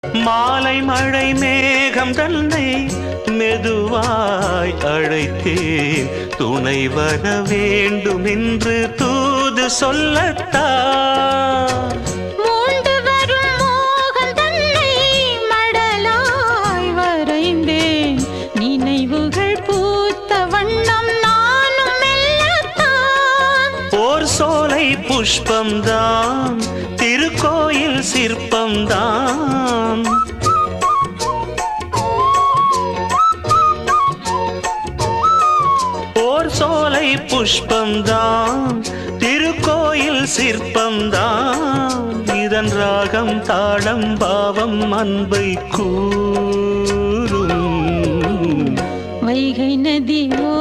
மாலை மழை மேகம் தன்னை மெதுவாய் அழைத்தேன், துணை வர வேண்டும் என்று தூது சொல்லத்தான். மூண்டு வரும் மோகம் தன்னை மடலாய் வரைந்தேன், நினைவுகள் பூத்த வண்ணம் நானும் மெல்லத்தான். ஓர் சோலை புஷ்பம்தான், திருக்கோயில் சிற்பம்தான். ஓர் சோலை புஷ்பம்தான், திருக்கோயில் சிற்பம்தான். இதன் ராகம் தாளம் பாவம் அன்பை கூறும். வைகை நதி ஓ